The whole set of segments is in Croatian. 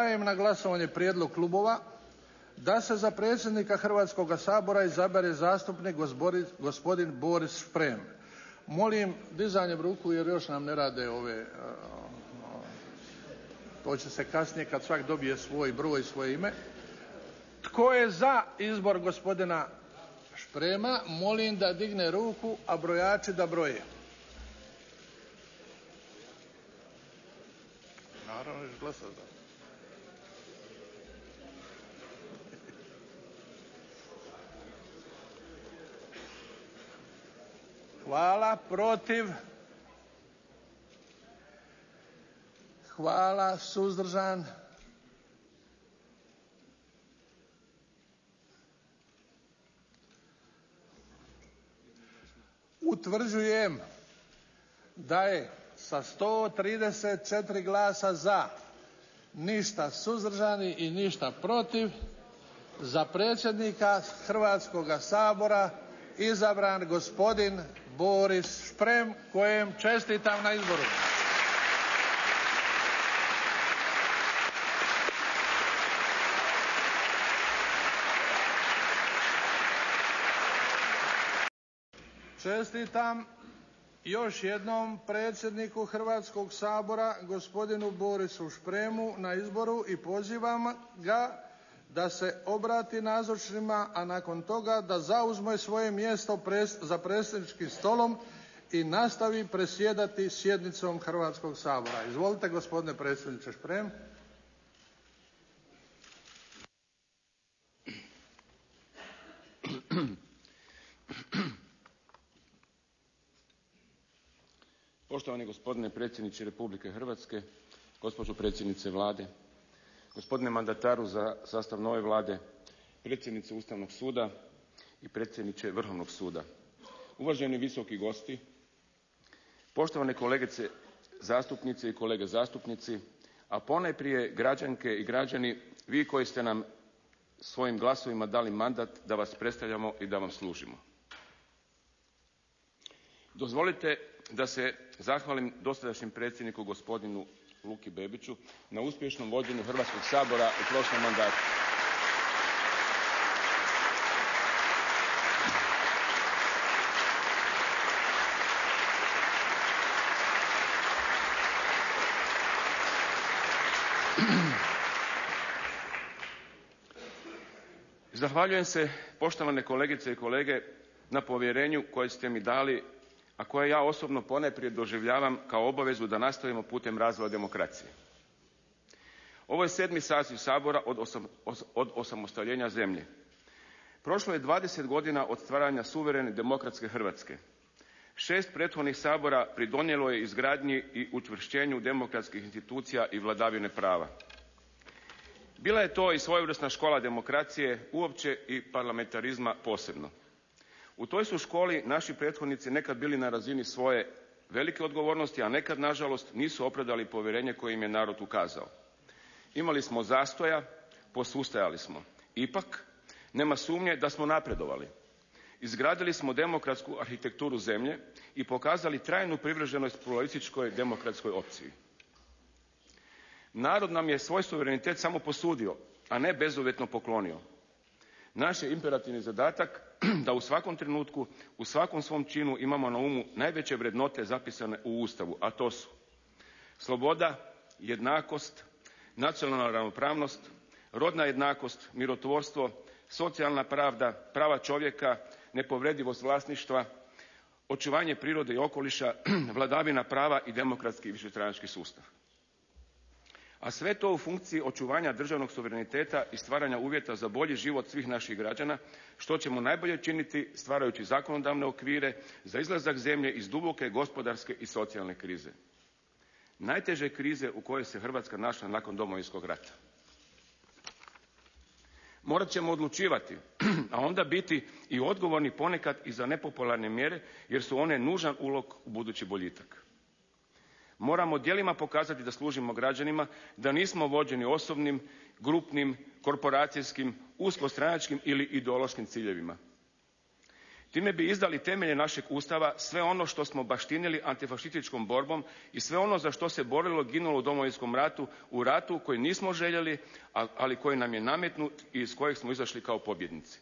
Dajem na glasovanje prijedlog klubova da se za predsjednika Hrvatskoga sabora izabere zastupnik gospodin Boris Šprem. Molim dizanjem ruku jer još nam ne rade ove, to će se kasnije kad svak dobije svoj broj i svoje ime. Tko je za izbor gospodina Šprema, molim da digne ruku, a brojači da broje. Naravno, još glasao za. Hvala. Protiv? Hvala. Suzdržan? Utvrđujem da je sa 134 glasa za, ništa suzdržani i ništa protiv, za predsjednika Hrvatskoga sabora izabran gospodin Boris Šprem, kojem čestitam na izboru. Čestitam još jednom predsjedniku Hrvatskog sabora gospodinu Borisu Špremu na izboru i pozivam ga da se obrati nazočnima, a nakon toga da zauzme svoje mjesto za predsjedničkim stolom i nastavi predsjedati sjednicom Hrvatskog sabora. Izvolite gospodine predsjedniče Šprem. Poštovani gospodine predsjedniče Republike Hrvatske, gospođo predsjednice Vlade, gospodine mandataru za sastav nove Vlade, predsjednice Ustavnog suda i predsjedniče Vrhovnog suda, uvaženi visoki gosti, poštovane kolegice zastupnice i kolege zastupnici, a ponajprije građanke i građani, vi koji ste nam svojim glasovima dali mandat da vas predstavljamo i da vam služimo. Dozvolite da se zahvalim dosadašnjem predsjedniku gospodinu Luki Bebiću na uspješnom vođenju Hrvatskog sabora u prošlom mandatu. Zahvaljujem se, poštovane kolegice i kolege, na povjerenju koje ste mi dali, a koje ja osobno ponajprije doživljavam kao obavezu da nastavimo putem razvoja demokracije. Ovo je 7. saziv Sabora od osamostaljenja zemlje. Prošlo je 20 godina od stvaranja suverene demokratske Hrvatske. 6 prethodnih Sabora pridonijelo je izgradnji i učvršćenju demokratskih institucija i vladavine prava. Bila je to i svojevrsna škola demokracije uopće i parlamentarizma posebno. U toj su školi naši prethodnici nekad bili na razini svoje velike odgovornosti, a nekad, nažalost, nisu opravdali povjerenje koje im je narod ukazao. Imali smo zastoja, posustajali smo. Ipak, nema sumnje da smo napredovali. Izgradili smo demokratsku arhitekturu zemlje i pokazali trajnu privrženost pluralističkoj demokratskoj opciji. Narod nam je svoj suverenitet samo posudio, a ne bezuvjetno poklonio. Naš je imperativni zadatak da u svakom trenutku, u svakom svom činu imamo na umu najveće vrednote zapisane u Ustavu, a to su sloboda, jednakost, nacionalna ravnopravnost, rodna jednakost, mirotvorstvo, socijalna pravda, prava čovjeka, nepovredivost vlasništva, očuvanje prirode i okoliša, vladavina prava i demokratski višestranački sustav. A sve to u funkciji očuvanja državnog suvereniteta i stvaranja uvjeta za bolji život svih naših građana, što ćemo najbolje činiti stvarajući zakonodavne okvire za izlazak zemlje iz duboke gospodarske i socijalne krize. Najteže krize u kojoj se Hrvatska našla nakon Domovinskog rata. Morat ćemo odlučivati, a onda biti i odgovorni ponekad i za nepopularne mjere, jer su one nužan ulog u budući boljitak. Moramo djelima pokazati da služimo građanima, da nismo vođeni osobnim, grupnim, korporacijskim, uskostranačkim ili ideološkim ciljevima. Time bi izdali temelje našeg Ustava, sve ono što smo baštinili antifašističkom borbom i sve ono za što se borilo, ginulo u Domovinskom ratu, u ratu koji nismo željeli, ali koji nam je nametnut i iz kojeg smo izašli kao pobjednici.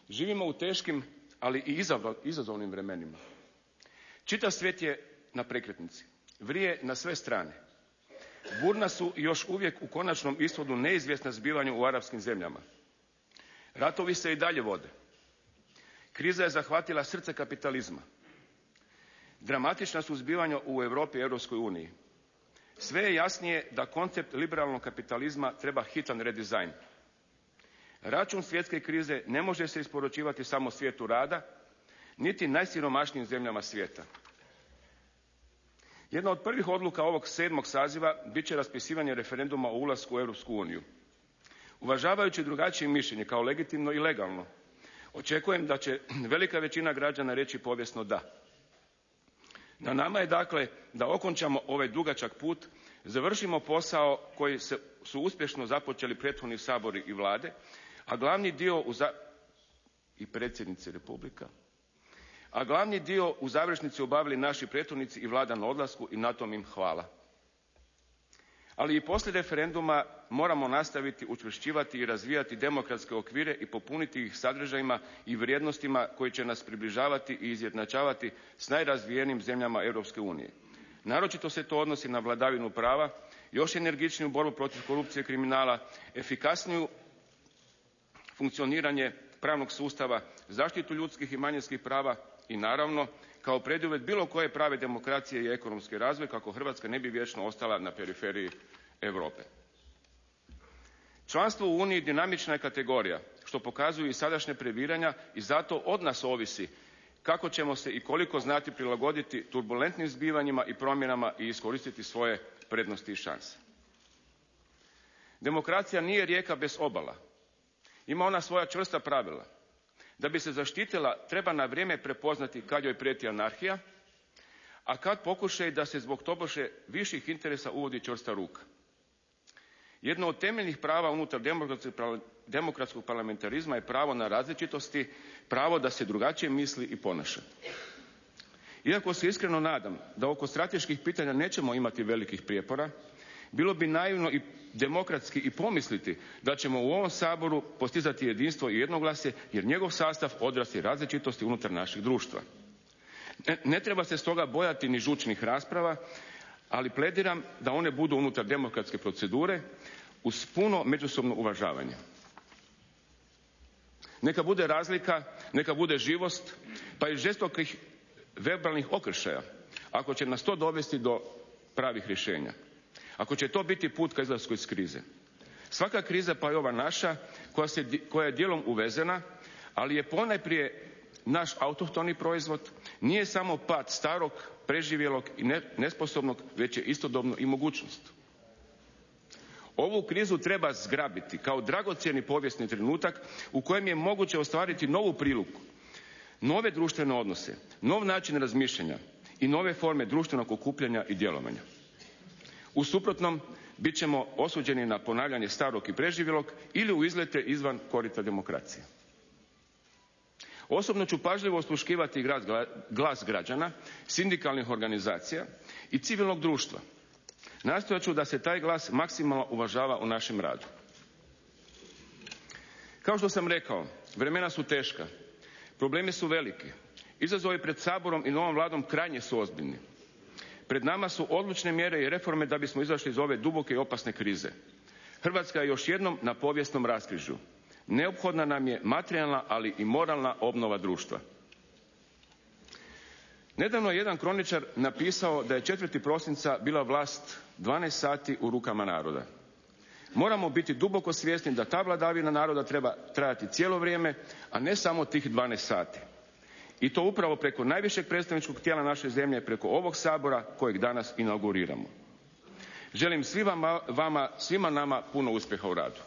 Živimo u teškim, ali i izazovnim vremenima. Čitav svijet je na prekretnici. Vrije na sve strane. Burna su još uvijek u konačnom ishodu neizvjesna zbivanja u arapskim zemljama. Ratovi se i dalje vode. Kriza je zahvatila srce kapitalizma. Dramatična su zbivanja u Europi i Europskoj uniji. Sve je jasnije da koncept liberalnog kapitalizma treba hitan redizajn. Račun svjetske krize ne može se isporučivati samo svijetu rada, niti najsiromašnijim zemljama svijeta. Jedna od prvih odluka ovog 7. saziva bit će raspisivanje referenduma o ulasku u Europsku uniju. Uvažavajući drugačije mišljenje kao legitimno i legalno, očekujem da će velika većina građana reći povijesno da. Na nama je dakle da okončamo ovaj dugačak put, završimo posao koji su uspješno započeli prethodni sabori i vlade, a glavni dio i predsjednici Republika, a glavni dio u završnici obavili naši prethodnici i vlada na odlasku i na tom im hvala. Ali i poslije referenduma moramo nastaviti učvršćivati i razvijati demokratske okvire i popuniti ih sadržajima i vrijednostima koji će nas približavati i izjednačavati s najrazvijenijim zemljama Europske unije. Naročito se to odnosi na vladavinu prava, još energičniju borbu protiv korupcije i kriminala, efikasniju funkcioniranje pravnog sustava, zaštitu ljudskih i manjinskih prava i naravno kao preduvjet bilo koje prave demokracije i ekonomski razvoj kako Hrvatska ne bi vječno ostala na periferiji Europe. Članstvo u Uniji dinamična je kategorija, što pokazuju i sadašnje previranja i zato od nas ovisi kako ćemo se i koliko znati prilagoditi turbulentnim zbivanjima i promjenama i iskoristiti svoje prednosti i šanse. Demokracija nije rijeka bez obala. Ima ona svoja čvrsta pravila. Da bi se zaštitila, treba na vrijeme prepoznati kad joj prijeti anarhija, a kad pokušaj da se zbog tobože viših interesa uvodi čvrsta ruka. Jedno od temeljnih prava unutar demokratskog parlamentarizma je pravo na različitosti, pravo da se drugačije misli i ponaša. Iako se iskreno nadam da oko strateških pitanja nećemo imati velikih prijepora, bilo bi naivno i demokratski i pomisliti da ćemo u ovom Saboru postizati jedinstvo i jednoglasje jer njegov sastav odraz je različitosti unutar našeg društva. Ne treba se stoga bojati ni žučnih rasprava, ali plediram da one budu unutar demokratske procedure uz puno međusobno uvažavanje. Neka bude razlika, neka bude živost, pa i žestokih verbalnih okršaja, ako će nas to dovesti do pravih rješenja. Ako će to biti put ka izlasku iz krize. Svaka kriza, pa i ova naša, koja je dijelom uvezena, ali je ponajprije naš autohtoni proizvod, nije samo pad starog, preživjelog i nesposobnog, već je istodobno i mogućnost. Ovu krizu treba zgrabiti kao dragocjeni povijesni trenutak u kojem je moguće ostvariti novu priliku, nove društvene odnose, nov način razmišljanja i nove forme društvenog okupljanja i djelovanja. U suprotnom, bit ćemo osuđeni na ponavljanje starog i preživjelog ili u izlete izvan korita demokracije. Osobno ću pažljivo osluškivati glas građana, sindikalnih organizacija i civilnog društva. Nastojat ću da se taj glas maksimalno uvažava u našem radu. Kao što sam rekao, vremena su teška, problemi su veliki, izazovi pred Saborom i novom Vladom krajnje su ozbiljni. Pred nama su odlučne mjere i reforme da bismo izašli iz ove duboke i opasne krize. Hrvatska je još jednom na povijesnom raskrižju. Neophodna nam je materijalna, ali i moralna obnova društva. Nedavno je jedan kroničar napisao da je 4. prosinca bila vlast 12 sati u rukama naroda. Moramo biti duboko svjesni da ta vladavina naroda treba trajati cijelo vrijeme, a ne samo tih 12 sati. I to upravo preko najvišeg predstavničkog tijela naše zemlje, preko ovog Sabora kojeg danas inauguriramo. Želim svima nama puno uspjeha u radu.